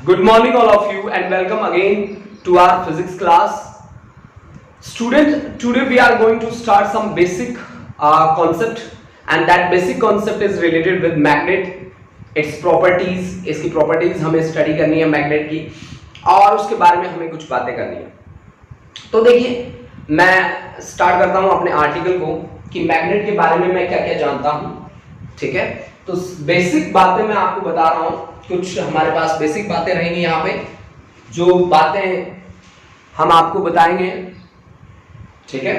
Good morning all of you and welcome again to our physics class. Student, today we are going to start some basic concept and that basic concept is related with magnet, its properties, इसकी properties हमें study करनी है magnet की और उसके बारे में हमें कुछ बातें करनी है। तो देखिए मैं स्टार्ट करता हूँ अपने आर्टिकल को कि मैग्नेट के बारे में मैं क्या क्या जानता हूँ, ठीक है। तो बेसिक बातें मैं आपको बता रहा हूँ, कुछ हमारे पास बेसिक बातें रहेंगी यहाँ पे जो बातें हम आपको बताएंगे, ठीक है।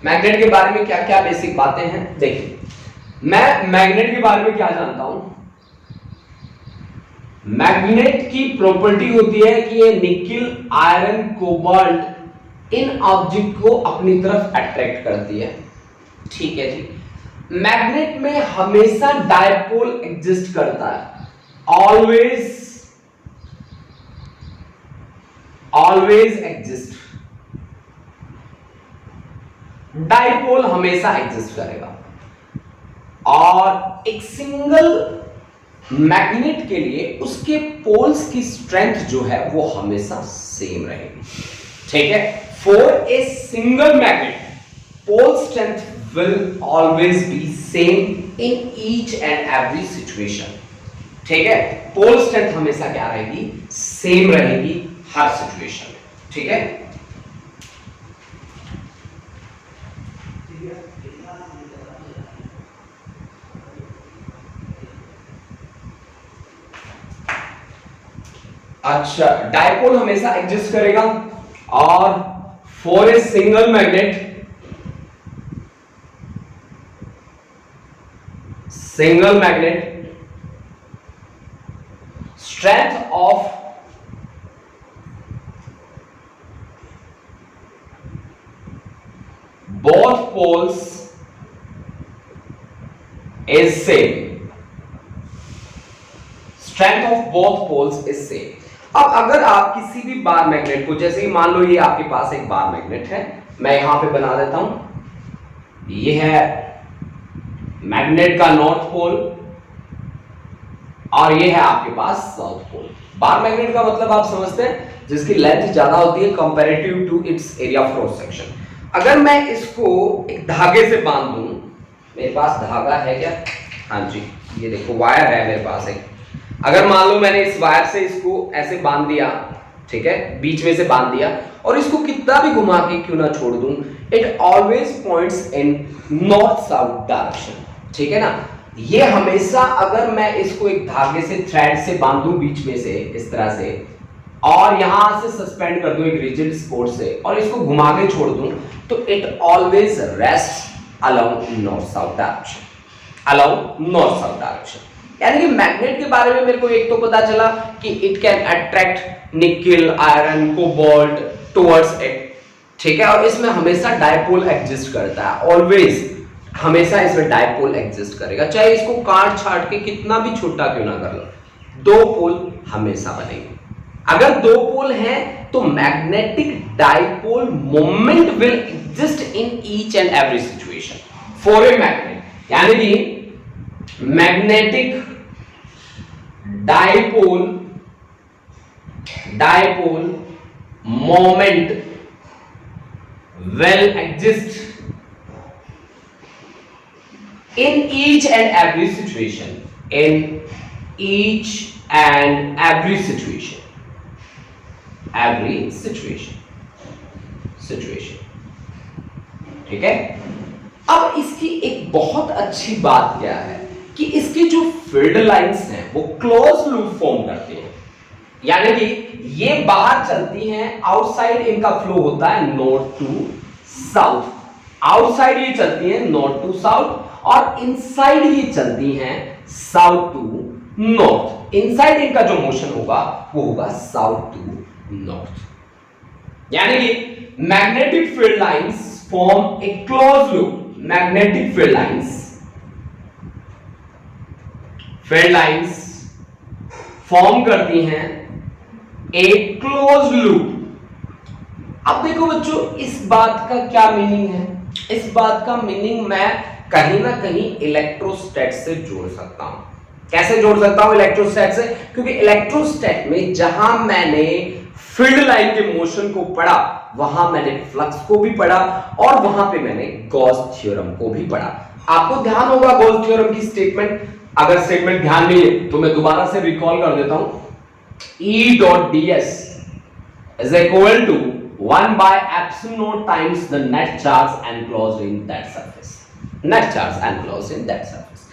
मैग्नेट के बारे में क्या क्या बेसिक बातें हैं देखिए। मैं मैग्नेट के बारे में क्या जानता हूं, मैग्नेट की प्रॉपर्टी होती है कि ये निकिल आयरन कोबाल्ट इन ऑब्जेक्ट को अपनी तरफ अट्रैक्ट करती है, ठीक है जी। मैग्नेट में हमेशा डायपोल एग्जिस्ट करता है, ऑलवेज एग्जिस्ट, डायपोल हमेशा एग्जिस्ट करेगा और एक सिंगल मैग्नेट के लिए उसके पोल्स की स्ट्रेंथ जो है वो हमेशा सेम रहेगी, ठीक है। For a single magnet pole strength will always be same in each and every situation, ठीक है। पोल स्ट्रेंथ हमेशा क्या रहेगी, सेम रहेगी हर सिचुएशन में, ठीक है। अच्छा, डायपोल हमेशा एग्जिस्ट करेगा और for a single magnet strength of both poles is same, strength of both poles is same। अब अगर आप किसी भी बार मैग्नेट को, जैसे कि मान लो ये आपके पास एक बार मैग्नेट है, मैं यहां पे बना देता हूं, ये है मैग्नेट का नॉर्थ पोल और ये है आपके पास साउथ पोल। बार मैग्नेट का मतलब आप समझते हैं जिसकी लेंथ ज्यादा होती है comparative to its area of cross section. अगर मैं इसको एक धागे से बांध दूं, मेरे पास धागा है क्या, हाँ जी, ये देखो वायर है मेरे पास एक। अगर मान लो मैंने इस वायर से इसको ऐसे बांध दिया, ठीक है, बीच में से बांध दिया और इसको कितना भी घुमा के क्यों ना छोड़ दूं, it always points in north south direction, ठीक है ना। ये हमेशा अगर मैं इसको एक धागे से, थ्रेड से बांधूं बीच में से इस तरह से और यहां से सस्पेंड कर दूं एक रिजिड सपोर्ट से और इसको घुमा के छोड़ दूं, तो it always rest along north south direction, along north south direction. यानी कि मैग्नेट के बारे में मेरे को एक तो पता चला कि it can attract nickel iron cobalt towards it, ठीक है, और इसमें हमेशा डायपोल एग्जिस्ट करता है, ऑलवेज हमेशा इसमें डायपोल एग्जिस्ट करेगा, चाहे इसको काट छाट के कितना भी छोटा क्यों ना कर लो, दो पोल हमेशा बनेंगे। अगर दो पोल हैं तो magnetic dipole moment will exist in each and every situation for a magnet. यानी कि magnetic dipole moment will exist in each and every situation, in each and every situation, ठीक है। अब इसकी एक बहुत अच्छी बात क्या है कि इसकी जो फील्ड लाइंस हैं वो क्लोज लूप फॉर्म करती हैं, यानी कि ये बाहर चलती हैं, आउटसाइड इनका फ्लो होता है नॉर्थ टू साउथ, आउटसाइड ये चलती हैं नॉर्थ टू साउथ और इनसाइड ये चलती हैं साउथ टू नॉर्थ। इनसाइड इनका जो मोशन होगा वो होगा साउथ टू नॉर्थ। यानी कि magnetic field lines form a close loop, magnetic field lines form करती हैं एक क्लोज लूप। अब देखो बच्चों, इस बात का क्या मीनिंग है? इस बात का मीनिंग मैं कहीं ना कहीं इलेक्ट्रोस्टैट से जोड़ सकता हूं। कैसे जोड़ सकता हूं इलेक्ट्रोस्टैट से? क्योंकि इलेक्ट्रोस्टैट में जहां मैंने फील्ड लाइन के मोशन को पढ़ा, वहां मैंने फ्लक्स को भी पढ़ा और वहां पे मैंने गॉस थ्योरम को भी पढ़ा। आपको ध्यान होगा गॉस थ्योरम की स्टेटमेंट, अगर स्टेटमेंट ध्यान नहीं है तो मैं दोबारा से रिकॉल कर देता हूं। E dot ds is equal to 1 by epsilon naught times the net charge enclosed in that surface. Net charge enclosed in that surface.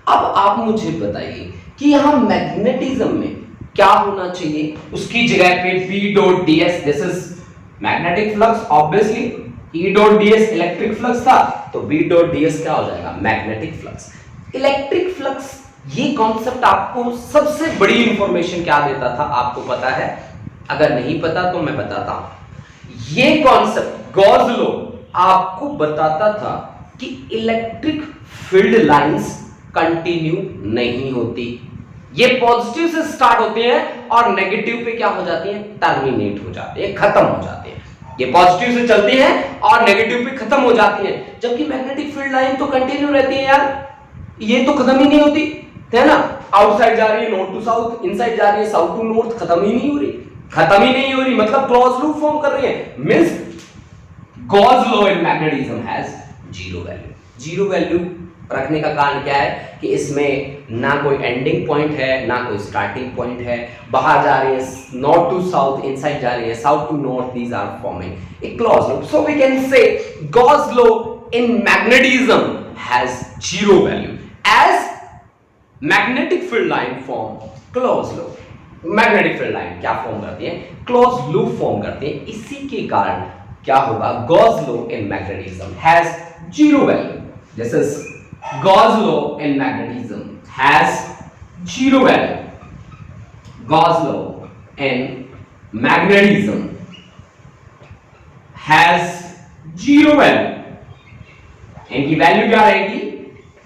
अब आप मुझे बताइए कि यहां मैग्नेटिज्म में क्या होना चाहिए? उसकी जगह पे B dot ds, this is magnetic flux obviously, E dot ds electric flux था, तो B dot ds क्या हो जाएगा? Magnetic flux. इलेक्ट्रिक फ्लक्स, ये कॉन्सेप्ट आपको सबसे बड़ी इंफॉर्मेशन क्या देता था आपको पता है? अगर नहीं पता तो मैं बताता हूं। ये कॉन्सेप्ट गॉस लॉ आपको बताता था कि इलेक्ट्रिक फील्ड लाइंस कंटिन्यू नहीं होती, ये पॉजिटिव से स्टार्ट होते हैं और नेगेटिव पे क्या हो जाती हैं? टर्मिनेट हो जाते हैं, खत्म हो जाते हैं। ये पॉजिटिव से चलती हैं और नेगेटिव पे खत्म हो जाती हैं, जबकि मैग्नेटिक फील्ड लाइन तो कंटिन्यू रहती है यार, ये तो खत्म ही नहीं होती है ना। आउटसाइड जा रही है नॉर्थ टू साउथ, इनसाइड जा रही है साउथ टू नॉर्थ, खत्म ही नहीं हो रही, खत्म ही नहीं हो रही, मतलब क्लोज लूप फॉर्म कर रही है। Means Gauss law in magnetism has zero value. Zero value रखने का कारण क्या है कि इसमें ना कोई एंडिंग पॉइंट है ना कोई स्टार्टिंग पॉइंट है, बाहर जा रही है नॉर्थ टू साउथ, इनसाइड जा रही है south to north, these are forming a close loop. So we can say Gauss law in magnetism has zero value as magnetic field line form closed loop. Magnetic field line क्या form करती है? Close loop form करती है। इसी के कारण क्या होगा? Gauss law in magnetism has zero value. This is Gauss law in magnetism has zero value. Gauss law in magnetism has zero value. इनकी वैल्यू क्या रहेगी?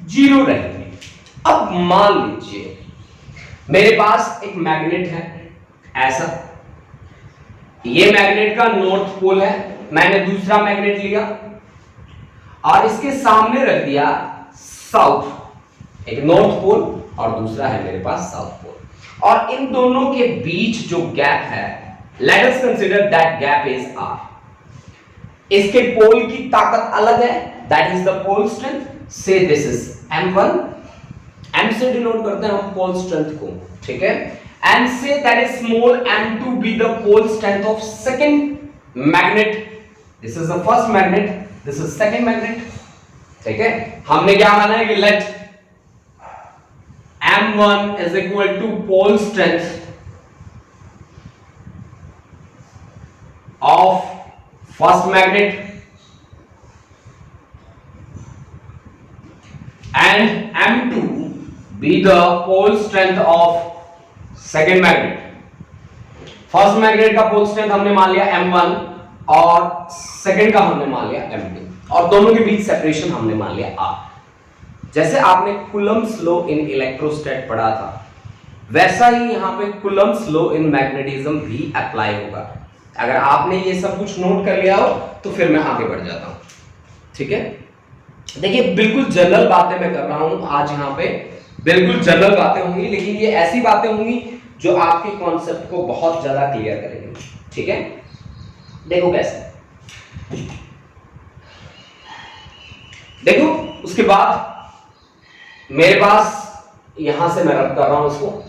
जीरो रहेगी। अब मान लीजिए मेरे पास एक मैग्नेट है ऐसा, ये मैग्नेट का नॉर्थ पोल है, मैंने दूसरा मैग्नेट लिया और इसके सामने रख दिया साउथ, एक नॉर्थ पोल और दूसरा है मेरे पास साउथ पोल, और इन दोनों के बीच जो गैप है, let us consider that gap is r। इसके पोल की ताकत अलग है, that is the pole strength, say this is m1, m से डिनोट करते हैं हम पोल स्ट्रेंथ को, ठीक है, and say that is small m2 be the pole strength of second magnet. This is the first magnet, this is second magnet, ठीक है। हमने क्या माना है कि let m1 is equal to pole strength of first magnet and m2 be the pole strength of second magnet। First magnet का pole strength हमने मान लिया m1 और सेकंड का हमने मान लिया m2, और दोनों के बीच सेपरेशन हमने मान लिया r। जैसे आपने कूलम्ब्स लॉ इन इलेक्ट्रोस्टैट पढ़ा था, वैसा ही यहां पे कूलम्ब्स लॉ इन मैग्नेटिज्म भी अप्लाई होगा। अगर आपने ये सब कुछ नोट कर लिया हो तो फिर मैं आगे बढ़ जाता हूं, ठीक है। देखिए बिल्कुल जनरल बातें मैं कर रहा हूं आज यहाँ पे, बिल्कुल जनरल बातें होंगी, लेकिन ये ऐसी बातें होंगी जो आपके कॉन्सेप्ट को बहुत ज्यादा क्लियर करेंगे, ठीक है। देखो कैसे, देखो उसके बाद मेरे पास यहां से मैं रब कर रहा हूं इसको,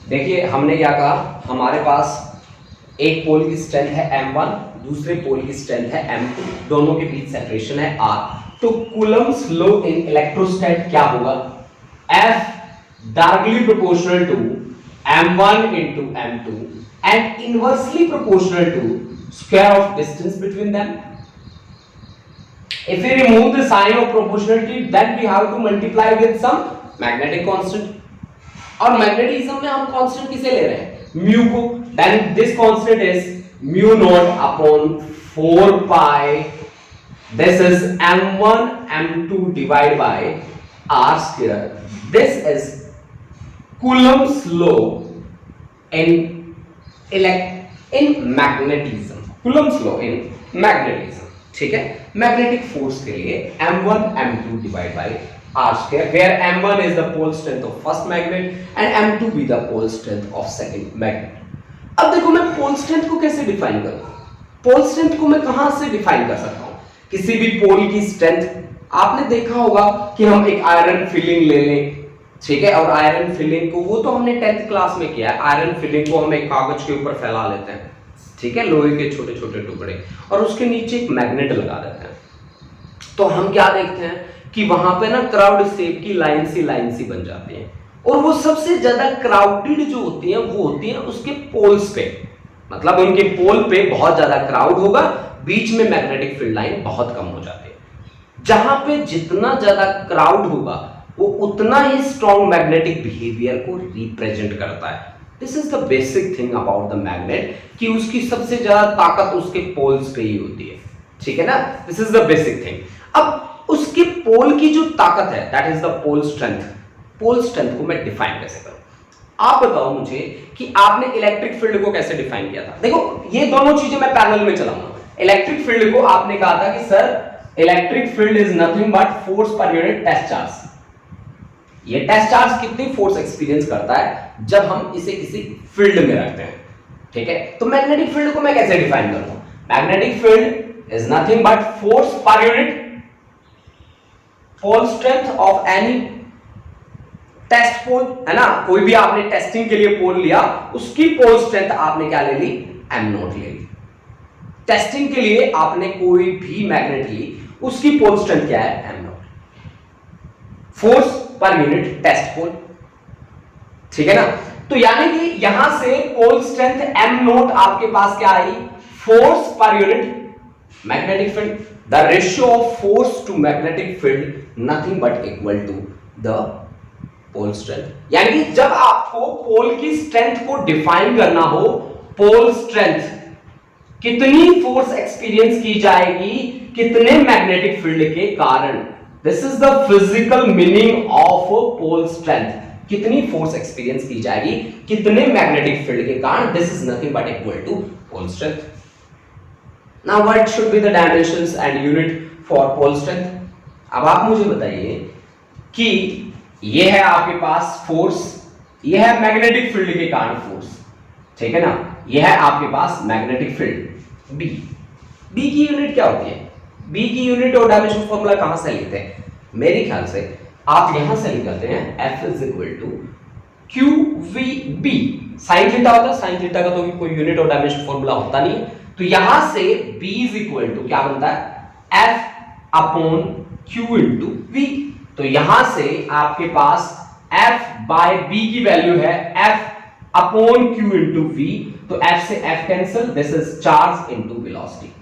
देखिए हमने क्या कहा, हमारे पास एक पोल की स्ट्रेंथ है m1, दूसरे पोल की स्ट्रेंथ है m2, दोनों के बीच सेपरेशन है r। तो कूलम्ब्स लॉ इन इलेक्ट्रोस्टैट क्या होगा? F directly proportional to m1 into m2 and inversely proportional to square of distance between them। If we remove the sign of proportionality, then we have to multiply with some magnetic constant। और magnetism में हम constant किसे ले रहे हैं? Mu को। Then this constant is mu not upon 4 pi, this is m1 m2 divide by r square. This is Coulomb's law in magnetism, Coulomb's law in magnetism, ठीक है। मैग्नेटिक फोर्स के लिए m1 m2 divide by r square, where m1 is the pole strength of first magnet and m2 be the pole strength of second magnet. अब देखो मैं पोल strength को कैसे define करूं? पोल स्ट्रेंथ को मैं कहां से डिफाइन कर सकता हूं? किसी भी पोल की स्ट्रेंथ, आपने देखा होगा कि हम एक आयरन फिलिंग ले लें, ठीक है, और आयरन फिलिंग को, वो तो हमने 10th क्लास में किया है, आयरन फिलिंग को हम एक कागज के ऊपर फैला लेते हैं, ठीक है, लोहे के छोटे छोटे टुकड़े, और उसके नीचे एक मैग्नेट लगा देते हैं। तो हम क्या देखते हैं कि वहां पे ना क्राउड शेप की लाइन सी बन जाती है, और वो सबसे ज्यादा क्राउडेड जो होती हैं वो होती हैं उसके पोल्स पे, मतलब उनके पोल पे बहुत ज्यादा क्राउड होगा, बीच में मैग्नेटिक फील्ड लाइन बहुत कम हो जाती है। जहां पे जितना ज्यादा क्राउड होगा वो उतना ही स्ट्रॉन्ग मैग्नेटिक बिहेवियर को रिप्रेजेंट करता है। This is the basic thing about the magnet, कि उसकी सबसे ज्यादा ताकत उसके पोल्स पे ही होती है, ठीक है ना। This is the basic thing. अब उसके पोल की जो ताकत है, that is the pole strength. Pole strength को मैं डिफाइन कैसे करूं? आप बताओ मुझे कि आपने इलेक्ट्रिक फील्ड को कैसे डिफाइन किया था। देखो ये दोनों चीजें मैं पैरेलल में चलाऊंगा। इलेक्ट्रिक फील्ड को आपने कहा था कि sir electric field is nothing but force per unit test charge. ये टेस्ट चार्ज कितनी फोर्स एक्सपीरियंस करता है जब हम इसे किसी फील्ड में रखते हैं, ठीक है। तो मैग्नेटिक फील्ड को मैं कैसे डिफाइन करूंगा? Magnetic field is nothing but force per unit pole strength of any test pole, है ना। कोई भी आपने टेस्टिंग के लिए पोल लिया, उसकी पोल स्ट्रेंथ आपने क्या ले ली? m0 ले ली। टेस्टिंग के लिए आपने कोई भी मैग्नेट ली, उसकी पोल स्ट्रेंथ क्या है? m0, force per unit test पोल, ठीक है ना। तो यानी कि यहां से पोल स्ट्रेंथ m0 आपके पास क्या आई? Force per unit magnetic field. The ratio of force to magnetic field nothing but equal to the pole strength. यानी कि जब आपको पोल की स्ट्रेंथ को डिफाइन करना हो, पोल स्ट्रेंथ कितनी फोर्स एक्सपीरियंस की जाएगी कितने मैग्नेटिक फील्ड के कारण, this is the physical meaning of pole strength. कितनी फोर्स एक्सपीरियंस की जाएगी कितने मैग्नेटिक फील्ड के कारण, this is nothing but equal to pole strength. Now what should be the dimensions and unit for pole strength? अब आप मुझे बताइए कि ये है आपके पास फोर्स, ये है मैग्नेटिक फील्ड के कारण फोर्स, ठीक है ना। ये है आपके पास मैग्नेटिक फील्ड बी। बी की यूनिट क्या होती है? बी की यूनिट और डायमेंशन फॉर्मूला कहां से लेते हैं? मेरे ख्याल से आप यहां से निकालते हैं F is equal to QVB। Sine theta होता है, साइन थीटा का तो कोई यूनिट और डायमेंशन फॉर्मूला होता नहीं है, तो यहां से B इज इक्वल टू क्या बनता है? F upon Q into V। तो यहां से आपके पास F बाय B की वैल्यू है F upon Q into V। तो F से F cancel, this is charge into velocity.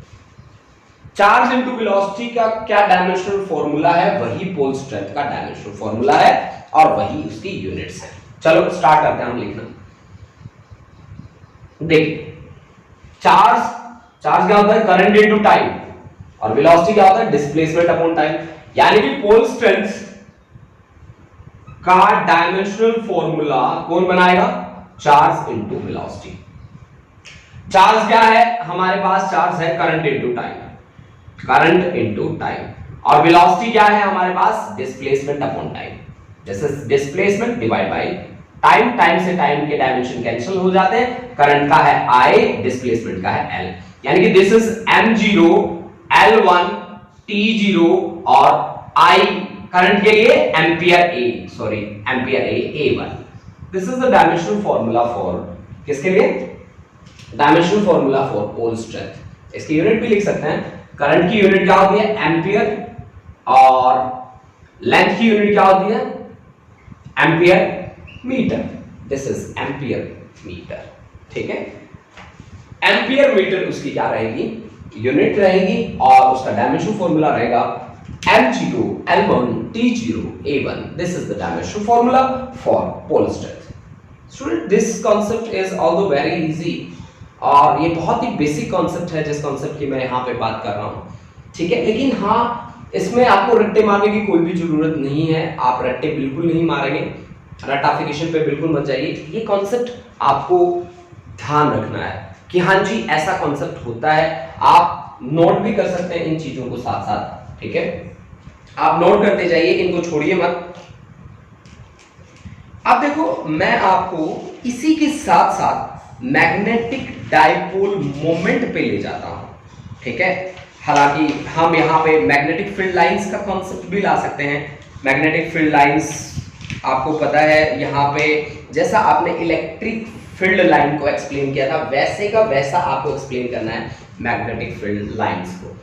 Charge into velocity का क्या डायमेंशनल फॉर्मूला है? वही पोल स्ट्रेंथ का डायमेंशनल फॉर्मूला है और वही उसकी यूनिट्स हैं। चलो स्टार्ट करते हैं हम लिखना। देखिए चार्ज क्या होता है? करंट इंटू टाइम, और वेलोसिटी क्या होता है? Displacement upon time. यानी कि पोल स्ट्रेंथ का डायमेंशनल फॉर्मूला कौन बनाएगा? Charge into velocity. चार्ज क्या है हमारे पास? चार्ज है current into time, current into time. और वेलोसिटी क्या है हमारे पास? Displacement upon time. जैसे displacement divide by time, time से टाइम के डायमेंशन कैंसिल हो जाते हैं। करंट का है I, डिस्प्लेसमेंट का है L। यानी कि this is m0, L1, t0 और I करंट के लिए ampere A, A1। This is the dimensional formula for किसके लिए? Dimensional formula for pole strength. इसकी यूनिट भी लिख सकते हैं। करंट की यूनिट क्या होती है? एम्पियर, और लेंथ की यूनिट क्या होती है? Ampere metre. This is ampere metre, ठीक है। एम्पियर मीटर उसकी क्या रहेगी? यूनिट रहेगी, और उसका डायमेंशन फॉर्मूला रहेगा m0, L1, t0, A1। This is the dimension formula for pole strength. Student this concept is although very easy, और ये बहुत ही बेसिक कॉन्सेप्ट है जिस कॉन्सेप्ट की मैं यहाँ पे बात कर रहा हूँ, ठीक है। लेकिन हाँ, इसमें आपको रट्टे मारने की कोई भी जरूरत नहीं है। आप रट्टे बिल्कुल नहीं मारेंगे, रट्टाफिकेशन पे बिल्कुल मत जाइए। ये कॉन्सेप्ट आपको ध्यान रखना है कि हाँ जी ऐसा कॉन्सेप्ट होता है। आप नोट भी कर सकते हैं इन चीजों को साथ साथ, ठीक है, आप नोट करते जाइए, इनको छोड़िए मत। अब देखो मैं आपको इसी के साथ साथ मैग्नेटिक डाइपोल मोमेंट पे ले जाता हूं, ठीक है। हालांकि हम यहाँ पे मैग्नेटिक फील्ड लाइंस का कॉन्सेप्ट भी ला सकते हैं। मैग्नेटिक फील्ड लाइंस आपको पता है, यहाँ पे जैसा आपने इलेक्ट्रिक फील्ड लाइन को एक्सप्लेन किया था वैसे का वैसा आपको एक्सप्लेन करना है मैग्नेटिक फील्ड लाइंस को,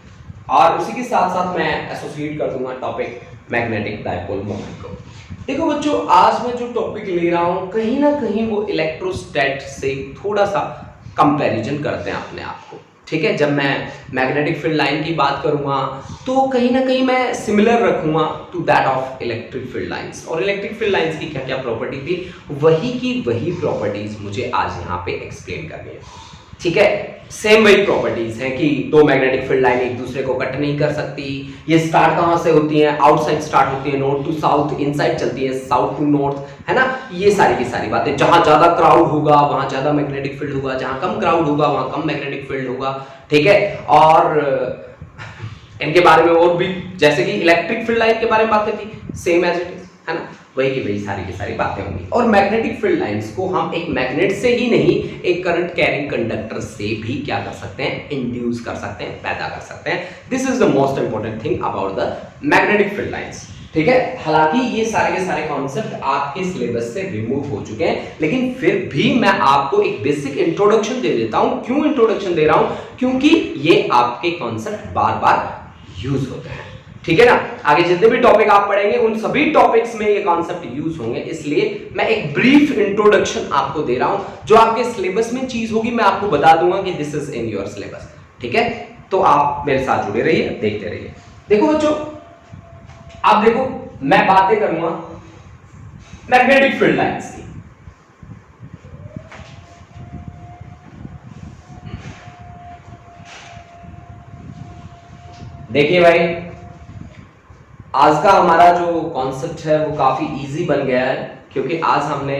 और उसी के साथ साथ मैं एसोसिएट कर दूंगा टॉपिक मैग्नेटिक डाइपोल मोमेंट को। देखो बच्चों, आज मैं जो टॉपिक ले रहा हूं कहीं ना कहीं वो इलेक्ट्रोस्टैट से थोड़ा सा कंपैरिजन करते हैं अपने आप को, ठीक है। जब मैं मैग्नेटिक फील्ड लाइन की बात करूंगा तो कहीं ना कहीं मैं सिमिलर रखूंगा to that of electric field lines. और इलेक्ट्रिक फील्ड लाइंस की क्या क्या प्रॉपर्टी थी, वही की वही प्रॉपर्टीज मुझे आज यहाँ पे एक्सप्लेन करनी है, ठीक है। सेम वही प्रॉपर्टीज हैं कि दो मैग्नेटिक फील्ड लाइन एक दूसरे को कट नहीं कर सकती। ये स्टार्ट कहां से होती हैं, आउटसाइड स्टार्ट होती है, नॉर्थ टू साउथ, इनसाइड चलती है साउथ टू नॉर्थ, है ना। ये सारी की सारी बातें, जहां ज्यादा क्राउड होगा वहां ज्यादा मैग्नेटिक फील्ड होगा, जहां कम क्राउड होगा वहां कम मैग्नेटिक फील्ड होगा, ठीक है। और इनके बारे में और भी, जैसे कि इलेक्ट्रिक फील्ड लाइन के बारे में बात करती, सेम एज इट इज, है ना, वही की वही सारी की सारी बातें होंगी। और मैग्नेटिक फील्ड लाइंस को हम एक मैग्नेट से ही नहीं, एक करंट कैरिंग कंडक्टर से भी क्या कर सकते हैं, इंड्यूस कर सकते हैं, पैदा कर सकते हैं। This is the most important thing about the magnetic field lines, ठीक है। हालांकि ये सारे के सारे कॉन्सेप्ट आपके सिलेबस से रिमूव हो चुके हैं, लेकिन फिर भी मैं आपको एक बेसिक इंट्रोडक्शन दे देता हूं। क्यों इंट्रोडक्शन दे रहा हूं, क्योंकि ये आपके कॉन्सेप्ट बार बार यूज होते हैं, ठीक है ना। आगे जितने भी टॉपिक आप पढ़ेंगे उन सभी टॉपिक्स में ये कॉन्सेप्ट यूज होंगे, इसलिए मैं एक ब्रीफ इंट्रोडक्शन आपको दे रहा हूं। जो आपके सिलेबस में चीज होगी मैं आपको बता दूंगा कि this is in your syllabus, ठीक है। तो आप मेरे साथ जुड़े रहिए, देखते रहिए। देखो बच्चों, आप देखो मैं बातें करूंगा मैग्नेटिक फील्ड लाइंस की। देखिए भाई, आज का हमारा जो कॉन्सेप्ट है वो काफ़ी इजी बन गया है, क्योंकि आज हमने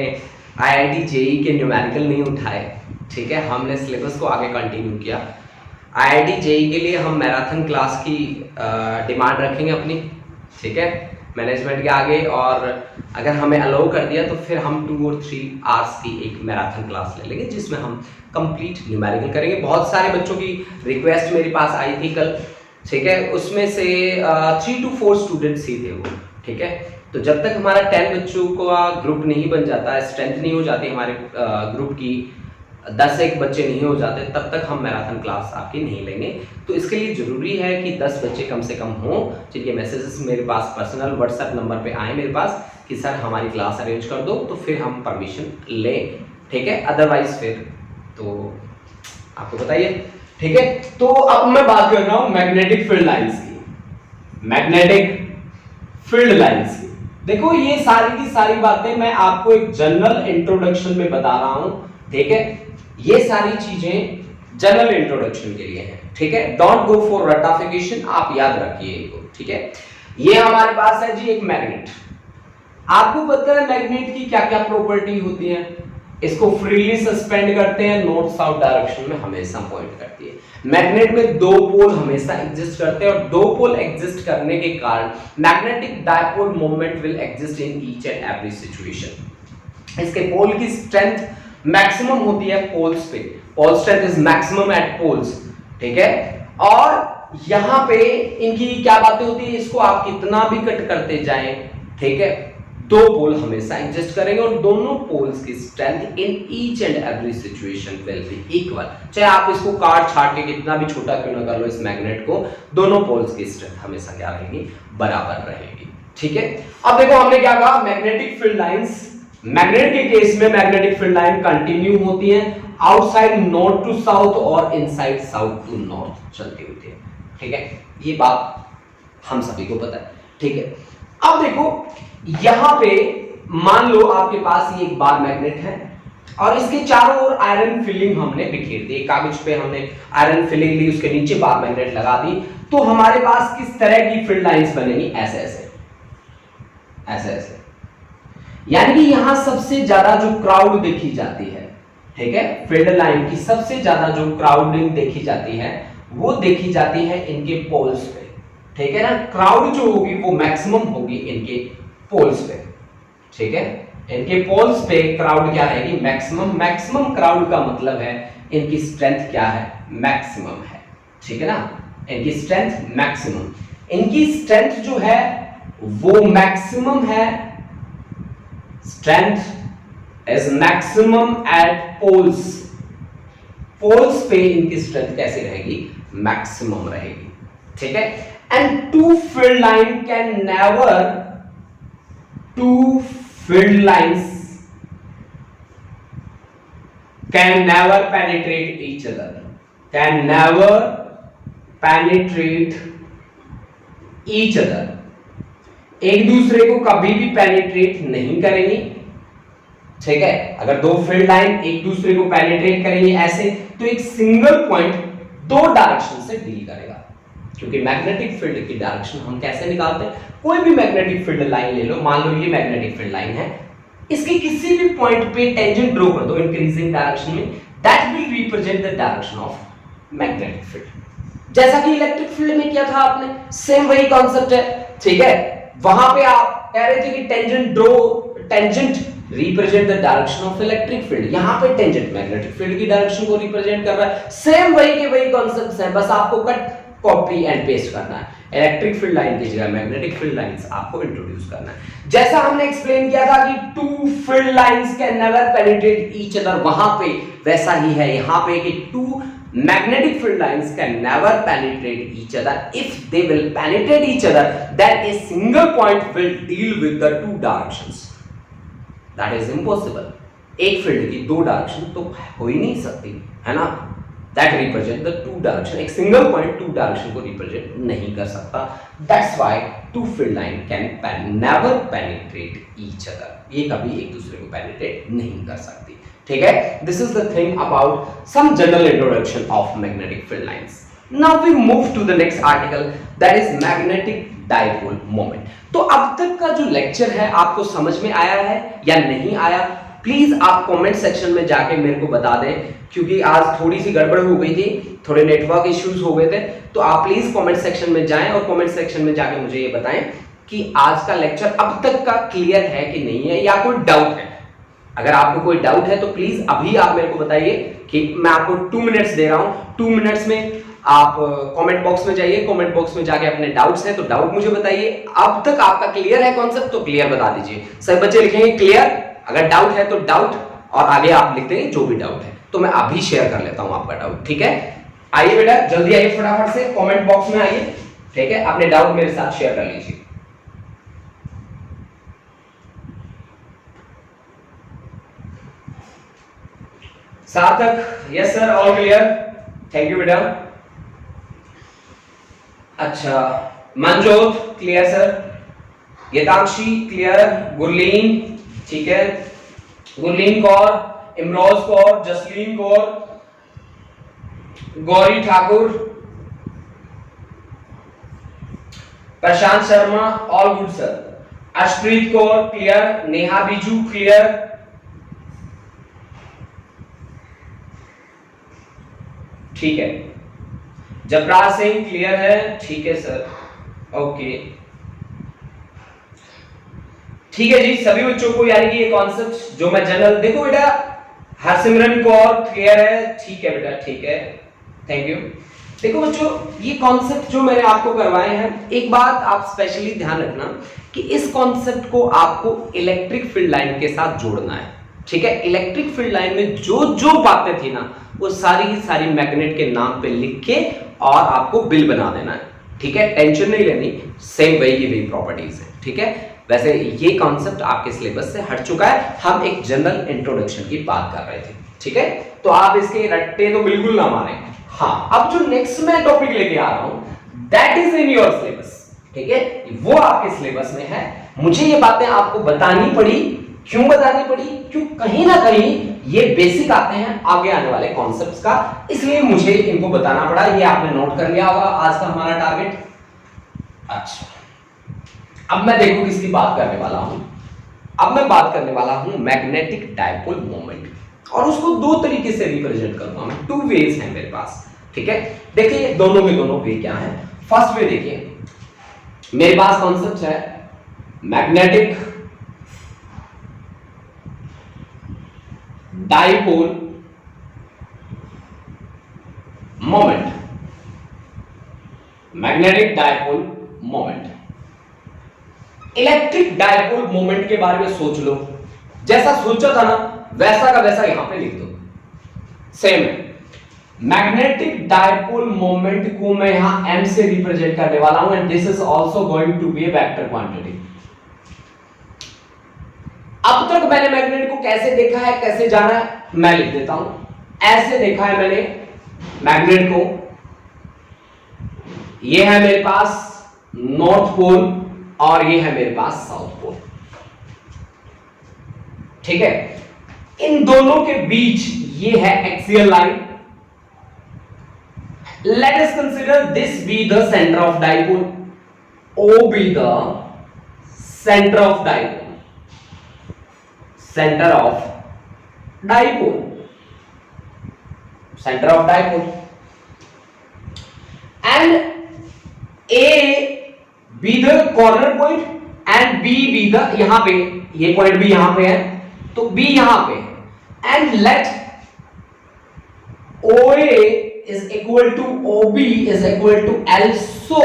आईआईटी जेई के न्यूमेरिकल नहीं उठाए, ठीक है। हमने सिलेबस को आगे कंटिन्यू किया। आईआईटी जेई के लिए हम मैराथन क्लास की डिमांड रखेंगे अपनी, ठीक है, मैनेजमेंट के आगे। और अगर हमें अलाउ कर दिया तो फिर हम 2 और 3 आवर्स की एक मैराथन क्लास ले लेंगे, जिसमें हम कंप्लीट न्यूमेरिकल करेंगे। बहुत सारे बच्चों की रिक्वेस्ट मेरे पास आई थी कल, ठीक है, उसमें से 3 to 4 स्टूडेंट्स ही थे वो, ठीक है। तो जब तक हमारा 10 बच्चों का ग्रुप नहीं बन जाता, स्ट्रेंथ नहीं हो जाती हमारे ग्रुप की, 10-1 बच्चे नहीं हो जाते, तब तक हम मैराथन क्लास आपकी नहीं लेंगे। तो इसके लिए ज़रूरी है कि 10 बच्चे कम से कम हों, जिनके मैसेजेस मेरे पास पर्सनल व्हाट्सएप नंबर पे आए मेरे पास कि सर हमारी क्लास अरेंज कर दो, तो फिर हम परमिशन लें, ठीक है। अदरवाइज फिर तो आपको बताइए, ठीक है। तो अब मैं बात कर रहा हूं मैग्नेटिक फील्ड लाइंस की, मैग्नेटिक फील्ड लाइंस की। देखो ये सारी की सारी बातें मैं आपको एक जनरल इंट्रोडक्शन में बता रहा हूं, ठीक है। ये सारी चीजें जनरल इंट्रोडक्शन के लिए हैं, ठीक है। डोंट गो फॉर रटाफिकेशन, आप याद रखिए इनको, ठीक है। ये हमारे पास है जी एक मैग्नेट। आपको पता है मैग्नेट की क्या क्या प्रॉपर्टी होती है। इसको फ्रीली सस्पेंड करते हैं, नॉर्थ साउथ डायरेक्शन में हमेशा पॉइंट करती है। मैग्नेट में 2 पोल हमेशा एग्जिस्ट करते हैं, और 2 पोल एग्जिस्ट करने के कारण magnetic dipole moment will exist in each and every situation. इसके पोल की स्ट्रेंथ मैक्सिमम होती है पोल्स पे, pole strength is maximum at poles, ठीक है। और यहां पे इनकी क्या बातें होती है, इसको आप कितना भी कट करते जाएं, ठीक है, 2 पोल हमेशा एग्जिस्ट करेंगे, और दोनों पोल्स की strength in each and every situation will be equal. चाहे आप इसको काट छाट के कितना भी छोटा क्यों ना कर लो इस मैग्नेट को, दोनों पोल्स की स्ट्रेंथ हमेशा क्या रहेगी, बराबर रहेगी, ठीक है। अब देखो हमने क्या कहा, मैग्नेटिक फील्ड लाइंस, मैग्नेट के केस में मैग्नेटिक फील्ड लाइन कंटिन्यू होती है, आउटसाइड नॉर्थ टू साउथ और इनसाइड साउथ टू नॉर्थ चलती होती है, ठीक है। ये बात हम सभी को पता है, ठीक है। अब देखो यहां पे मान लो आपके पास ये एक बार मैग्नेट है, और इसके चारों ओर आयरन फिलिंग हमने बिखेर दी, कागज पे हमने आयरन फिलिंग ली, उसके नीचे बार मैग्नेट लगा दी, तो हमारे पास किस तरह की फील्ड लाइंस बनेगी, ऐसे ऐसे ऐसे ऐसे। यानी कि यहां सबसे ज्यादा जो क्राउड देखी जाती है ठीक है। फील्ड लाइन की सबसे ज्यादा जो क्राउडिंग देखी जाती है वो देखी जाती है इनके पोल्स पे, ठीक है ना। क्राउड जो होगी वो मैक्सिमम होगी इनके पोल्स पे, ठीक है। इनके पोल्स पे क्राउड क्या रहेगी, मैक्सिमम। मैक्सिमम क्राउड का मतलब है इनकी स्ट्रेंथ क्या है, मैक्सिमम है, ठीक है ना। इनकी स्ट्रेंथ मैक्सिमम, इनकी स्ट्रेंथ जो है वो मैक्सिमम है। Strength is maximum at poles. Poles पे इनकी स्ट्रेंथ कैसी रहेगी, मैक्सिमम रहेगी, ठीक है। And two field line can never, two field lines can never penetrate each other, can never penetrate each other, एक दूसरे को कभी भी पेनिट्रेट नहीं करेंगी, ठीक है। अगर दो फील्ड लाइन एक दूसरे को पेनिट्रेट करेंगे ऐसे, तो एक सिंगल पॉइंट दो डायरेक्शन से डील करेगा, क्योंकि मैग्नेटिक फील्ड की डायरेक्शन हम कैसे निकालते हैं, कोई भी मैग्नेटिक फील्ड लाइन ले लो, मान लो ये मैग्नेटिक फील्ड लाइन है, इसके किसी भी पॉइंट पे टेंजेंट ड्रॉ कर दो इंक्रीजिंग डायरेक्शन में, that will represent the direction of magnetic field. जैसा कि इलेक्ट्रिक फील्ड में किया था आपने, सेम वही कॉन्सेप्ट है, ठीक है। वहां पे आप कह रहे थे कि tangent draw, tangent represent the direction of electric field, यहां पे टेंजेंट मैग्नेटिक फील्ड की डायरेक्शन को रिप्रेजेंट कर रहा है। सेम वही के वही कॉन्सेप्ट्स हैं, बस आपको कट कॉपी एंड पेस्ट करना है। इलेक्ट्रिक फील्ड लाइन की जगह मैग्नेटिक फील्ड लाइंस आपको इंट्रोड्यूस करना है। जैसा हमने एक्सप्लेन किया था कि two field lines can never penetrate each other, वहां पे वैसा ही है यहां पे कि two magnetic field lines can never penetrate each other. If they will penetrate each other, then a single point will deal with the two directions. That is impossible. एक field की दो डायरेक्शन तो हो ही नहीं सकती, है ना। That represent the two direction. एक सिंगल पॉइंट टू डायरेक्शन को रिप्रेजेंट नहीं कर सकता. That's why two field line can never penetrate each other. ये कभी एक दूसरे को penetrate नहीं कर सकती, ठीक है। This is the thing about some general introduction of magnetic field lines. Now we move to the next article, that is magnetic dipole moment. तो अब तक का जो लेक्चर है आपको समझ में आया है या नहीं आया, प्लीज आप कमेंट सेक्शन में जाके मेरे को बता दें, क्योंकि आज थोड़ी सी गड़बड़ हो गई थी, थोड़े नेटवर्क इश्यूज हो गए थे। तो आप प्लीज कमेंट सेक्शन में जाएं और कमेंट सेक्शन में जाके मुझे ये बताएं कि आज का लेक्चर अब तक का क्लियर है कि नहीं है, या कोई डाउट है। अगर आपको कोई डाउट है तो प्लीज अभी आप मेरे को बताइए, कि मैं आपको 2 मिनट्स दे रहा हूं, 2 मिनट्स में आप कमेंट बॉक्स में जाइए, कमेंट बॉक्स में जाके अपने डाउट्स हैं तो डाउट मुझे बताइए। अब तक आपका क्लियर है कॉन्सेप्ट तो क्लियर बता दीजिए। सभी बच्चे लिखेंगे क्लियर, अगर डाउट है तो डाउट, और आगे आप लिख देंगे जो भी डाउट है। तो मैं अभी शेयर कर लेता हूं आपका डाउट, ठीक है। आइए बेटा जल्दी आइए, फटाफट से कमेंट बॉक्स में आइए, ठीक है। अपने डाउट मेरे साथ शेयर कर लीजिए। Sarthak, yes sir, all clear, thank you बेटा। अच्छा, Manjot clear sir, Yatanshi clear, Gurleen ठीक है, Gurleen Kaur, Imroz Kaur, Jasleen Kaur, Gauri Thakur, Prashant Sharma, all good sir. Arshpreet Kaur clear, Neha Biju clear, ठीक है। जबराज सिंह क्लियर है, ठीक है सर, ओके ठीक है जी। सभी बच्चों को यानी कि ये कॉन्सेप्ट जो मैं जनरल, देखो बेटा हरसिमरन कौर क्लियर है, ठीक है बेटा, ठीक है, थैंक यू। देखो बच्चों, ये कॉन्सेप्ट जो मैंने आपको करवाए हैं, एक बात आप स्पेशली ध्यान रखना कि इस कॉन्सेप्ट को आपको इलेक्ट्रिक फील्ड लाइन के साथ जोड़ना है, ठीक है। इलेक्ट्रिक फील्ड लाइन में जो जो बातें थी ना, वो सारी की सारी मैग्नेट के नाम पे लिख के और आपको बिल बना देना है, ठीक है। टेंशन नहीं लेनी, सेम वही की वही प्रॉपर्टीज है, ठीक है। वैसे ये कॉन्सेप्ट आपके सिलेबस से हट चुका है, हम एक जनरल इंट्रोडक्शन की बात कर रहे थे, ठीक है। तो आप इसके रट्टे तो बिल्कुल ना माने। हाँ, अब जो नेक्स्ट मैं टॉपिक लेके आ रहा हूं, that is in your syllabus, ठीक है, वो आपके सिलेबस में है। मुझे ये बातें आपको बतानी पड़ी, क्यों बतानी पड़ी, क्यों कहीं ना कहीं ये बेसिक आते हैं आगे आने वाले कॉन्सेप्ट्स का, इसलिए मुझे इनको बताना पड़ा। ये आपने नोट कर लिया होगा आज का हमारा टारगेट। अच्छा, अब मैं देखो किसकी बात करने वाला हूं। अब मैं बात करने वाला हूं मैग्नेटिक डायपोल मोमेंट। और उसको दो तरीके से रिप्रेजेंट करूंगा मैं, टू वेज है मेरे पास, ठीक है। देखिए दोनों के दोनों वे क्या है। फर्स्ट वे देखिए, मेरे पास कॉन्सेप्ट है magnetic dipole moment, magnetic dipole moment. Electric dipole moment के बारे में सोच लो, जैसा सोचा था ना वैसा का वैसा यहां पे लिख दो, सेम है। मैग्नेटिक डाइपोल मोमेंट को मैं यहां m से रिप्रेजेंट करने वाला हूं and this is also going to be a vector quantity. अब तक मैंने मैग्नेट को कैसे देखा है, कैसे जाना है, मैं लिख देता हूं। ऐसे देखा है मैंने मैग्नेट को, ये है मेरे पास नॉर्थ पोल और ये है मेरे पास साउथ पोल, ठीक है। इन दोनों के बीच ये है axial line. Let us consider this be the center of dipole, O be the center of dipole, center of dipole, center of dipole, and A be the corner point and B be the, यहां पे ये point भी यहां पे है तो B यहां पे, and let OA is equal to OB is equal to L, so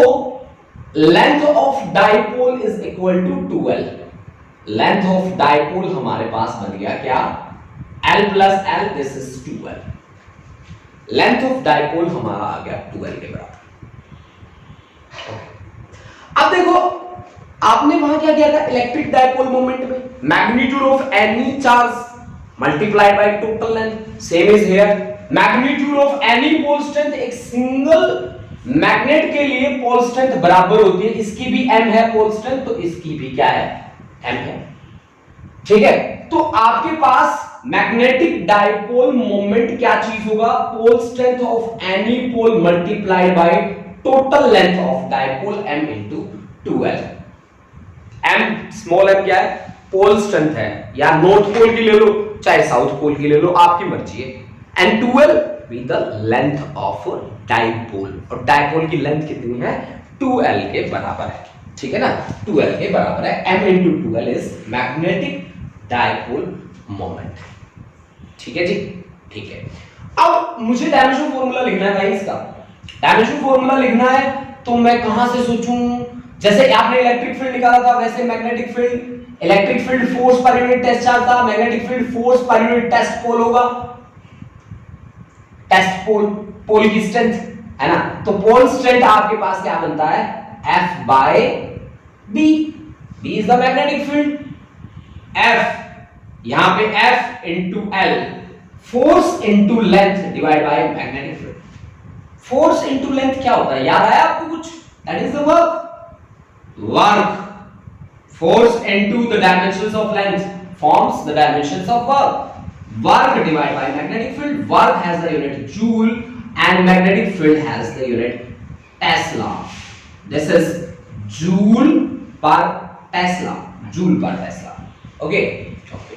length of dipole is equal to 2L। length of dipole हमारे पास बन गया क्या, L plus L, this is 2L। length of dipole हमारा आ गया 2L के बराबर। अब देखो आपने वहां क्या किया था, इलेक्ट्रिक डाइपोल मोमेंट में magnitude of any charge multiplied by total length, same is here. Magnitude of any pole strength, एक सिंगल मैग्नेट के लिए पोल स्ट्रेंथ बराबर होती है, इसकी भी m है पोल स्ट्रेंथ तो इसकी भी क्या है, m है, ठीक है। तो आपके पास मैग्नेटिक डाइपोल मोमेंट क्या चीज होगा, pole strength of any pole multiplied by total length of dipole m into 2L। m small m क्या है, पोल स्ट्रेंथ है, या नॉर्थ पोल की ले लो चाहे साउथ पोल की ले लो, आपकी मर्जी है। and 2L be the length of dipole, और डाइपोल की लेंथ कितनी है, 2L के बराबर है, ठीक है ना, 2L के बराबर है। m into 2L is magnetic dipole moment, ठीक है जी, ठीक है। अब मुझे डायमेंशन फॉर्मूला लिखना है इसका, डायमेंशन फॉर्मूला लिखना है तो मैं कहां से सोचूं, जैसे आपने इलेक्ट्रिक फील्ड निकाला था वैसे magnetic field, electric field force per unit test charge था, magnetic field force per unit test pole होगा, टेस्ट पोल, पोल की स्ट्रेंथ है ना, तो पोल स्ट्रेंथ आपके पास क्या बनता है, F by B, B is the magnetic field, F यहां पे F into L, force into length divide by magnetic field. Force into length क्या होता है, याद आया आपको कुछ, that is the work, force into the dimensions of length forms the dimensions of work divided by magnetic field, work has the unit joule and magnetic field has the unit Tesla, this is joule per Tesla, joule per Tesla, okay, okay।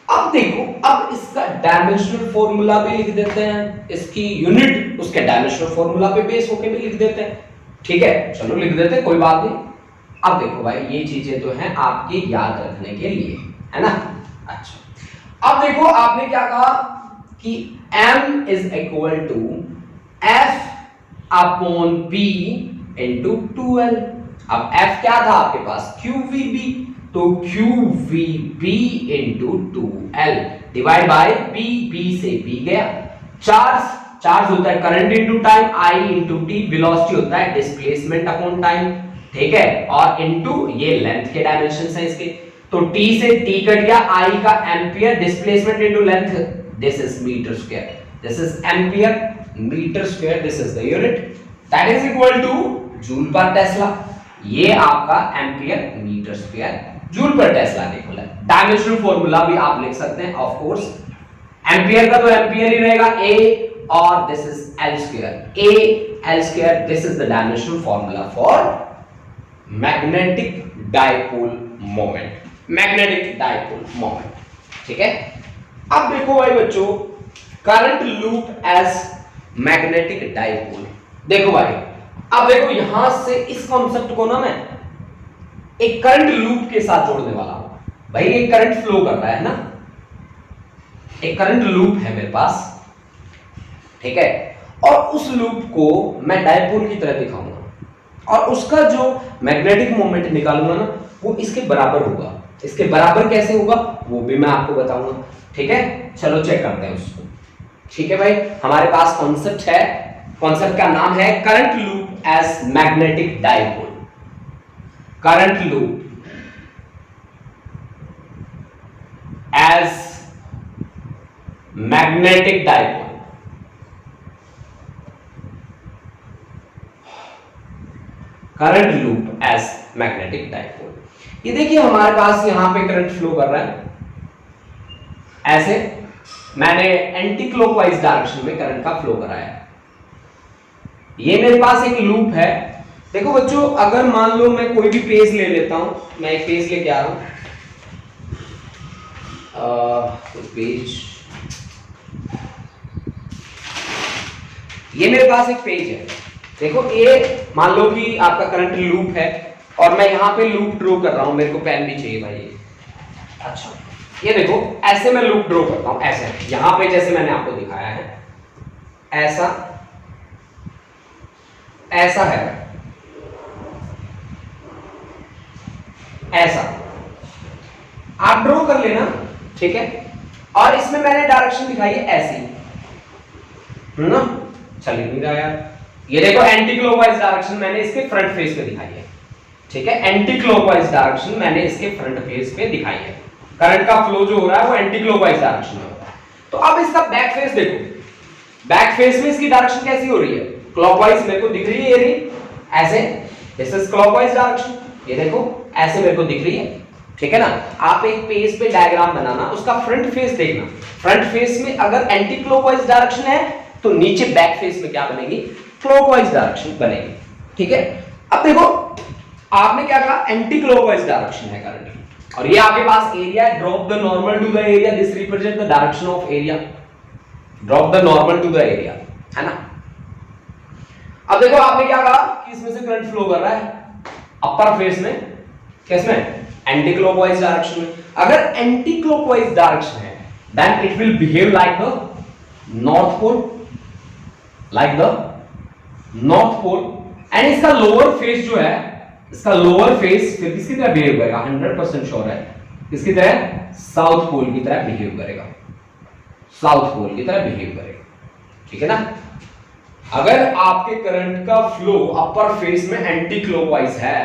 अब देखो, अब इसका dimensional formula भी लिख देते हैं, इसकी unit उसके डायमेंशनल फॉर्मूला पे बेस होके भी लिख देते हैं, ठीक है, चलो लिख देते हैं, कोई बात नहीं। अब देखो भाई ये चीजें तो हैं आपके याद रखने के लिए, है ना। अच्छा अब देखो आपने क्या कहा कि m is equal to f upon b into 2L। अब f क्या था आपके पास, QVB, तो QVB into 2L divide by b से b गया, चार्ज होता है current into time, I into t, velocity होता है डिस्प्लेसमेंट अपॉन टाइम, ठीक है, और इनटू ये लेंथ के डायमेंशंस हैं इसके, तो t से t कट गया, I का ampere, displacement into length, this is metre square, this is ampere metre square, this is the unit, that is equal to joule per tesla, ये आपका ampere metre square joule per tesla देखो। Dimensional formula भी आप लिख सकते हैं of course, ampere का तो एम्पियर ही रहेगा A, और this is L square, A L square, this is the dimensional formula for magnetic dipole moment, magnetic dipole moment, ठीक है। अब देखो भाई बच्चों, current loop as magnetic dipole. देखो भाई, अब देखो यहां से इस कॉन्सेप्ट को ना मैं एक करंट लूप के साथ जोड़ने वाला हूं। भाई एक करंट फ्लो कर रहा है ना, एक करंट लूप है मेरे पास, ठीक है, और उस लूप को मैं डाइपोल की तरह दिखाऊंगा और उसका जो मैग्नेटिक मोमेंट निकालूंगा ना वो इसके बराबर होगा। इसके बराबर कैसे होगा वो भी मैं आपको बताऊंगा, ठीक है। चलो चेक करते हैं उसको, ठीक है भाई। हमारे पास कॉन्सेप्ट है, कॉन्सेप्ट का नाम है current loop as magnetic dipole. Current loop as magnetic dipole. Current loop as magnetic dipole. ये देखिए हमारे पास यहां पे करंट फ्लो कर रहा है ऐसे, मैंने एंटी क्लॉकवाइज डायरेक्शन में करंट का फ्लो कराया है। ये मेरे पास एक लूप है। देखो बच्चों, अगर मान लो मैं कोई भी पेज ले लेता हूं, मैं एक पेज लेके आ रहा हूं, पेज, ये मेरे पास एक पेज है। देखो ये मान लो कि आपका करंट लूप है और मैं यहां पे लूप ड्रॉ कर रहा हूं, मेरे को पेन भी चाहिए भाई। अच्छा, ये देखो ऐसे मैं लूप ड्रॉ करता हूं, ऐसे यहां पे जैसे मैंने आपको दिखाया है, ऐसा ऐसा है, ऐसा आप ड्रॉ कर लेना, ठीक है। और इसमें मैंने डायरेक्शन दिखाई है ऐसी, ना चल नहीं रहा यार। ये देखो एंटी क्लॉकवाइज डायरेक्शन मैंने इसके फ्रंट फेस पे दिखाई है, ठीक है। एंटी क्लॉकवाइज डायरेक्शन मैंने इसके फ्रंट फेस पे दिखाई है। करंट का फ्लो जो हो रहा है वो एंटी क्लॉकवाइज डायरेक्शन में हो रहा है। तो अब इसका बैक फेस देखो, बैक फेस में इसकी डायरेक्शन कैसी हो रही है, क्लॉकवाइज मेरे को दिख रही है, ये रही ऐसे, दिस इज क्लॉकवाइज डायरेक्शन। ये देखो ऐसे मेरे को दिख रही है, ठीक है ना। आप एक पेज पे डायग्राम बनाना, उसका फ्रंट फेस देखना, फ्रंट फेस में अगर एंटी क्लॉकवाइज डायरेक्शन है तो नीचे बैक फेस में क्या बनेगी, क्लॉकवाइज डायरेक्शन बनेगी, ठीक है। अब देखो आपने क्या कहा, एंटी क्लॉकवाइज डायरेक्शन है करंट, और ये आपके पास एरिया है, drop the normal to the area, this represent the direction of area, drop the normal to the area, है ना। अब देखो आपने क्या कहा कि इसमें से करंट फ्लो कर रहा है अपर फेस में, किसमें, एंटी क्लॉकवाइज डायरेक्शन में। अगर एंटी क्लॉकवाइज डायरेक्शन है then it will behave like the north pole, like the north pole, and इसका लोअर फेस जो है, इसका लोअर फेस फिर किसकी तरह बिहेव करेगा, 100% श्योर है, किसकी तरह, साउथ पोल की तरह बिहेव करेगा, साउथ पोल की तरह बिहेव करेगा, ठीक है ना। अगर आपके करंट का फ्लो अपर फेस में एंटी क्लॉकवाइज है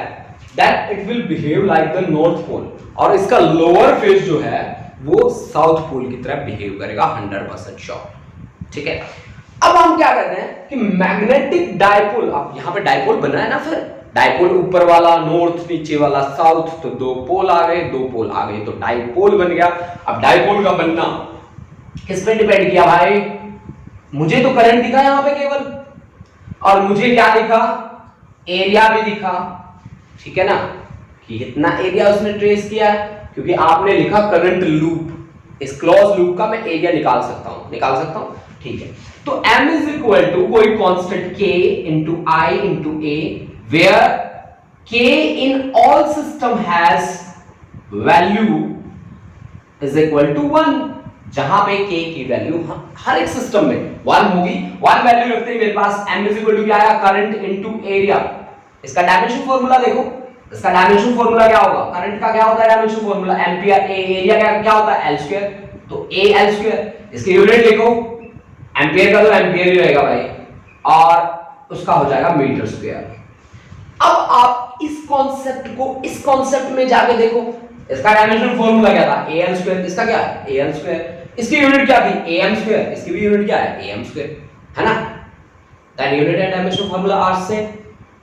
then it will behave like the north pole, और इसका लोअर फेस जो है वो साउथ पोल की तरह बिहेव करेगा, 100% श्योर, ठीक है। अब हम क्या कहते हैं कि मैग्नेटिक डाइपोल, अब यहां पे डाइपोल बना है ना, फिर डाइपोल ऊपर वाला नॉर्थ, नीचे वाला साउथ, तो दो पोल आ गए, दो पोल आ गए तो डाइपोल बन गया। अब डाइपोल का बनना किस पे डिपेंड किया भाई, मुझे तो करंट दिखा यहां पे केवल, और मुझे क्या दिखा, एरिया भी दिखा, ठीक है ना, कि इतना एरिया उसने ट्रेस किया है, क्योंकि आपने लिखा करंट लूप, इस क्लोज लूप का मैं एरिया निकाल सकता हूं, ठीक है। तो m इज इक्वल टू कोई constant k into I into a, where k in all system has value is equal to 1, जहां पे k की वैल्यू हर एक सिस्टम में 1 होगी। 1 वैल्यू रखते ही मेरे पास m इज इक्वल टू क्या आया, करंट इनटू एरिया। इसका डायमेंशन फार्मूला देखो, इसका डायमेंशन फार्मूला क्या होगा, करंट का क्या होता है डायमेंशन फार्मूला, एंपियर, एरिया क्या होता है, l स्क्वायर, तो a l स्क्वायर, इसकी यूनिट लिखो, एंपियर का तो एंपियर ही रहेगा भाई, और उसका हो जाएगा मीटर स्क्वायर। अब आप इस कॉन्सेप्ट को इस कॉन्सेप्ट में जाके देखो, इसका डायमेंशन फार्मूला क्या था, al स्क्वायर, इसका क्या है al स्क्वायर, इसकी यूनिट क्या थी am स्क्वायर, इसकी भी यूनिट क्या है am स्क्वायर, है ना। Then unit and dimension formula are same,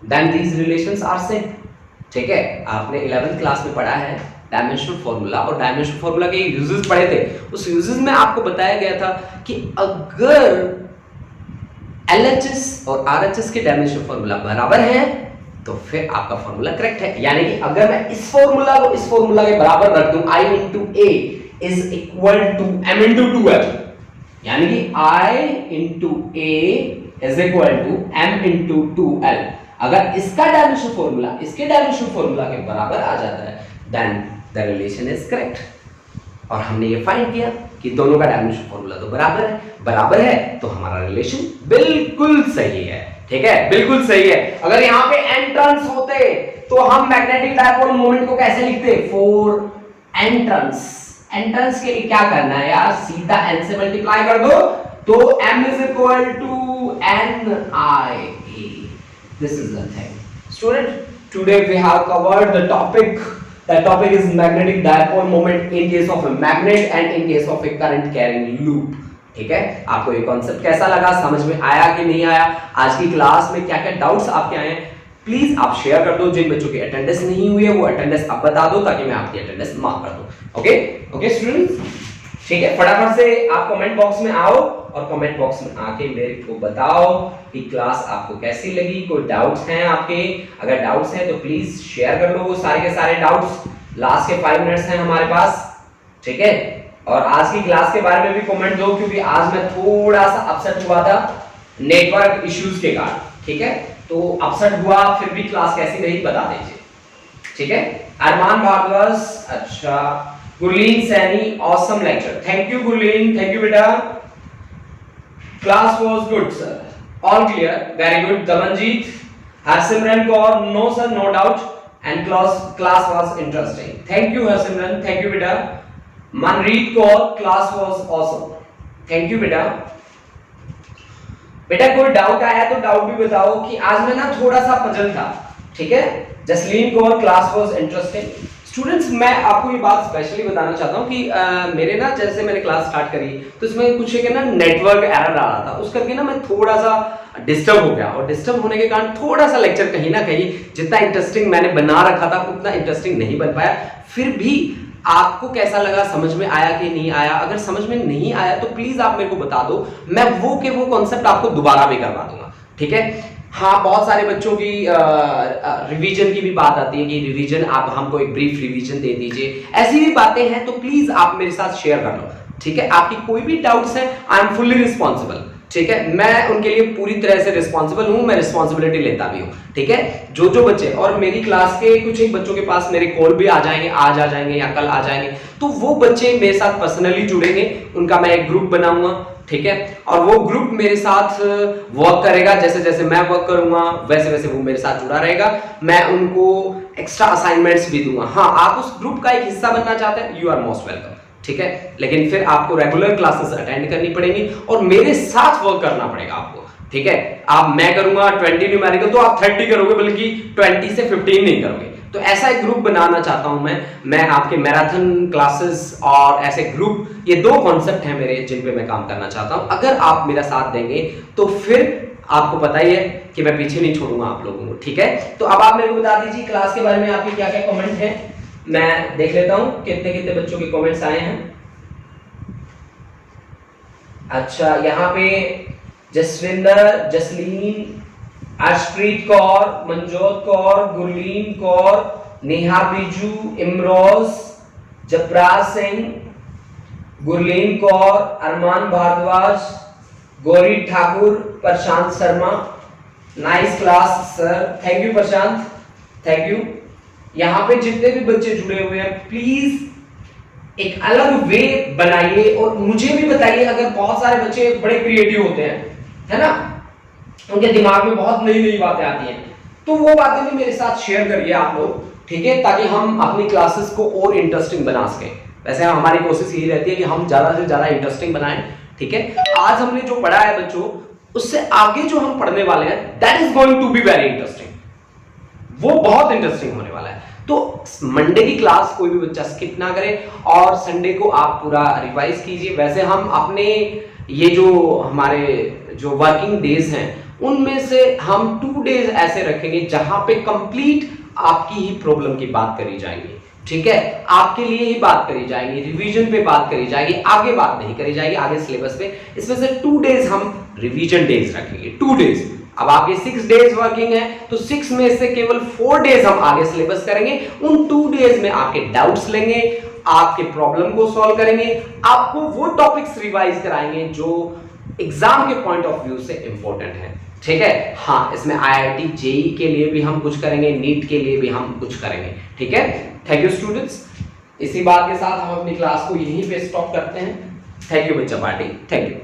then these relations are same, ठीक है। आपने 11th क्लास में पढ़ा है डायमेंशनल फार्मूला, और डायमेंशनल फार्मूला के यूजेस पढ़े थे। उस यूजेस में आपको बताया गया था कि अगर LHS और RHS के डायमेंशनल फार्मूला बराबर है तो फिर आपका फार्मूला करेक्ट है। यानी कि अगर मैं इस फार्मूला को इस फार्मूला के बराबर रख दूं, I into A, is equal to m into 2l, यानी कि I into A is equal to m into 2l। अगर इसका डायमेंशन फॉर्मूला इसके डायमेंशन फॉर्मूला के बराबर आ जाता है then the relation is correct. और हमने ये फाइंड किया कि दोनों का डायमेंशन फॉर्मूला तो बराबर है तो हमारा रिलेशन बिल्कुल सही है। ठीक है, बिल्कुल सही है। अगर यहाँ पे n टर्न्स होते तो हम मैग्नेटिक डायपोल मोमेंट को कैसे लिखते? For n turns. n turns के लिए क्या करना है यार, सीधा n से मल्टीप्लाई कर दो तो m is equal to n I। This is the thing student, today we have covered the topic. The topic is magnetic dipole moment in case of a magnet and in case of a current carrying loop। ठीक है, आपको ये concept कैसा लगा, समझ में आया कि नहीं आया, आज की क्लास में क्या क्या डाउट्स आपके आए हैं, प्लीज आप शेयर कर दो। जिन बच्चों की अटेंडेंस नहीं हुई है वो अटेंडेंस आप बता दो ताकि मैं आपकी अटेंडेंस मार्क कर दूं। ओके स्टूडेंट्स, ठीक है, फटाफट से आप कमेंट बॉक्स में आओ और कमेंट बॉक्स में आके मेरे को बताओ कि क्लास आपको कैसी लगी। कोई डाउट्स हैं आपके? अगर डाउट्स हैं तो प्लीज शेयर कर लो वो सारे के सारे डाउट्स। लास्ट के 5 मिनट्स हैं हमारे पास, ठीक है। और आज की क्लास के बारे में भी कमेंट दो क्योंकि आज मैं थोड़ा सा अपसेट हुआ था नेटवर्क इश्यूज के कारण, ठीक है। तो अपसेट हुआ, फिर भी क्लास कैसी रही बता दीजिए, ठीक है। अरमान भारद्वाज, अच्छा, Gurleen Saini, awesome lecture, thank you Gurleen, thank you बेटा। Class was good sir, all clear, very good. Damanjeet, Harsimran Kaur, no sir, no doubt, and class was interesting, thank you Harsimran, thank you बेटा। Manreet Kaur, class was awesome, thank you बेटा। बेटा कोई doubt आया तो doubt भी बताओ कि आज मैं ना थोड़ा सा पजल था, ठीक है। Jasleen Kaur, class was interesting. Students, मैं आपको ये बात स्पेशली बताना चाहता हूँ कि मेरे ना जैसे मैंने क्लास स्टार्ट करी तो इसमें कुछ एक ना नेटवर्क एरर आ रहा था, उस करके ना मैं थोड़ा सा डिस्टर्ब हो गया, और डिस्टर्ब होने के कारण थोड़ा सा लेक्चर कहीं ना कहीं जितना इंटरेस्टिंग मैंने बना रखा था उतना इंटरेस्टिंग नहीं बन पाया। फिर भी आपको कैसा लगा, समझ में आया कि नहीं आया? अगर समझ में नहीं आया तो प्लीज आप मेरे को बता दो, मैं वो कॉन्सेप्ट आपको दोबारा भी करवा दूंगा, ठीक है। हाँ, बहुत सारे बच्चों की रिवीजन की भी बात आती है कि रिवीजन आप हमको एक ब्रीफ रिवीजन दे दीजिए, ऐसी भी बातें हैं तो प्लीज आप मेरे साथ शेयर कर लो, ठीक है। आपकी कोई भी डाउट्स है, आई एम फुल्ली रिस्पॉन्सिबल, ठीक है। मैं उनके लिए पूरी तरह से रिस्पॉन्सिबल हूं, मैं रिस्पॉन्सिबिलिटी लेता भी हूं, ठीक है। जो बच्चे, और मेरी क्लास के कुछ एक बच्चों के पास मेरे कॉल भी आ जाएंगे, आज आ जाएंगे या कल आ जाएंगे, तो वो बच्चे मेरे साथ पर्सनली जुड़ेंगे, उनका मैं एक ग्रुप बनाऊंगा, ठीक है। और वो ग्रुप मेरे साथ वर्क करेगा, जैसे जैसे मैं वर्क करूंगा वैसे वैसे वो मेरे साथ जुड़ा रहेगा। मैं उनको एक्स्ट्रा असाइनमेंट्स भी दूंगा। हाँ, आप उस ग्रुप का एक हिस्सा बनना चाहते हैं, यू आर मोस्ट वेलकम, ठीक है। लेकिन फिर आपको रेगुलर क्लासेस अटेंड करनी पड़ेगी और मेरे साथ वर्क करना पड़ेगा आपको, ठीक है। आप, मैं करूंगा 20 न्यूमेरिकल तो आप 30 करोगे, बल्कि 20 से 15 नहीं करोगे। तो ऐसा एक ग्रुप बनाना चाहता हूं मैं आपके मैराथन क्लासेस और ऐसे ग्रुप, ये 2 कॉन्सेप्ट हैं मेरे जिन पे मैं काम करना चाहता हूं। अगर आप मेरा साथ देंगे तो फिर आपको पता ही है कि मैं पीछे नहीं छोड़ूंगा आप लोगों को, ठीक है। तो अब आप मेरे को बता दीजिए क्लास के बारे में आपके क्या क्या कमेंट हैं, मैं देख लेता हूं कितने कितने बच्चों के कमेंट्स आए हैं। अच्छा, यहाँ पे Jaswinder, Jasleen, Arshpreet Kaur, Manjot Kaur, Gurleen Kaur, Neha Biju, Imroz, Japraj Singh, Gurleen Kaur, Arman Bhardwaj, Gauri Thakur, Prashant Sharma, nice class sir, thank you Prashant, thank you. यहाँ पे जितने भी बच्चे जुड़े हुए हैं प्लीज एक अलग वे बनाइए और मुझे भी बताइए। अगर बहुत सारे बच्चे बड़े क्रिएटिव होते हैं, है ना, उनके दिमाग में बहुत नई नई बातें आती हैं, तो वो बातें भी मेरे साथ शेयर करिए आप लोग, ठीक है, ताकि हम अपनी क्लासेस को और इंटरेस्टिंग बना सकें। वैसे हमारी कोशिश यही रहती है कि हम ज्यादा से ज्यादा इंटरेस्टिंग बनाएं, ठीक है। आज हमने जो पढ़ा है बच्चों, उससे आगे जो हम पढ़ने वाले हैं that is going to be very interesting, वो बहुत इंटरेस्टिंग होने वाला है। तो मंडे की क्लास कोई भी बच्चा स्किप ना करे और संडे को आप पूरा रिवाइज कीजिए। वैसे हम अपने ये जो हमारे जो वर्किंग डेज हैं उनमें से हम 2 डेज ऐसे रखेंगे जहां पे कंप्लीट आपकी ही प्रॉब्लम की बात करी जाएगी, ठीक है। आपके लिए ही बात करी जाएगी, रिवीजन पे बात करी जाएगी, आगे बात नहीं करी जाएगी, आगे सिलेबस पे। इसमें से 2 डेज हम रिवीजन डेज रखेंगे, 2 डेज। अब आपके 6 डेज वर्किंग है तो 6 में से केवल 4 डेज हम आगे सिलेबस करेंगे। उन 2 डेज में आपके डाउट्स लेंगे, आपके प्रॉब्लम को सॉल्व करेंगे, आपको वो टॉपिक्स रिवाइज कराएंगे जो एग्जाम के पॉइंट ऑफ व्यू से इंपॉर्टेंट है। ठीक है, हाँ, इसमें IIT JEE के लिए भी हम कुछ करेंगे, नीट के लिए भी हम कुछ करेंगे। ठीक है, थैंक यू स्टूडेंट्स। इसी बात के साथ हम अपनी क्लास को यहीं पे स्टॉप करते हैं। थैंक यू बच्चा पार्टी, थैंक यू।